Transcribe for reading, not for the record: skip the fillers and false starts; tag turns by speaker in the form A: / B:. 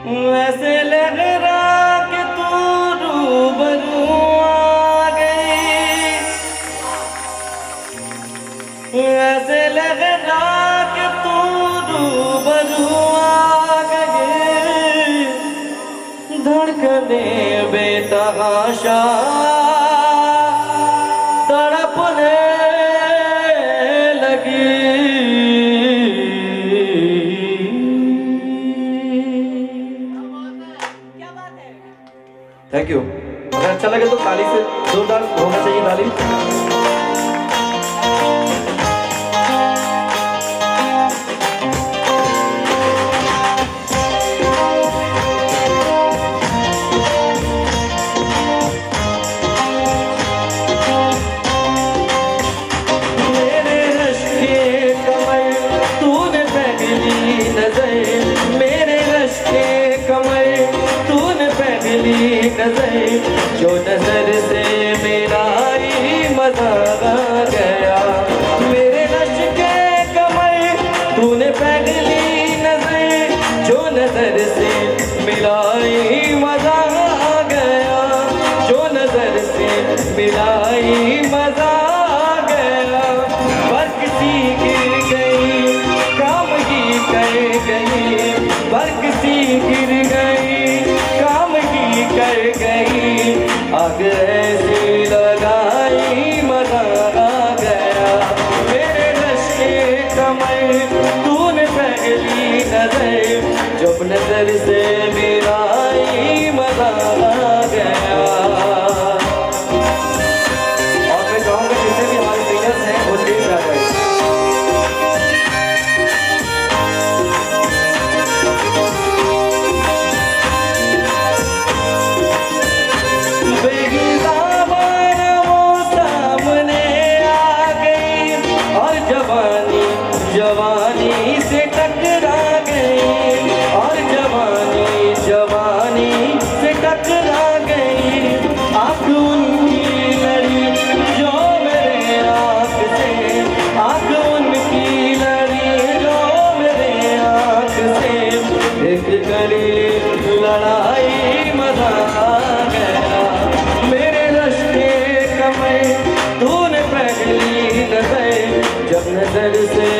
A: वैसे लग रहा कि तू रूबरू आ गई, वैसे लग रहा कि तू रूबरू आ गई। धड़कने बेतहाशा तड़पने लगी। Thank you. अगर अच्छा लगे तो ताली से जोरदार होना चाहिए ताली। मेरे रश के कमर तूने पहली नजर, मेरे रश के कमर तूने पहली नजर, जो नजर से मेरा ही मजा आ गया। मेरे रश के कमर तूने पहली नजर, जो नजर से मेरा ही मजा आ गया, जो नजर से मेरा ही मजा आ गया। बर्क सी गिर गई काम ही कर गई, बर्क सी गिर गई काम ही कर गई। आग ऐसी लगाई मजा आ गया। मेरे रश के कमर तूने पहली नजर, जब नजर से मेरा ही मजा आ गया। और मैं कहूँगा जितने भी हमारे सिंगर्स हैं वो देख रहा है। जवानी से टकरा गई, और जवानी जवानी से टकरा गई। आँख उनकी लड़ी जो मेरे आँख से, आँख उनकी लड़ी जो मेरे आँख से, देख करी लड़ाई मजा आ गया। मेरे रश के कमर तूने पहली नजर, जब नजर से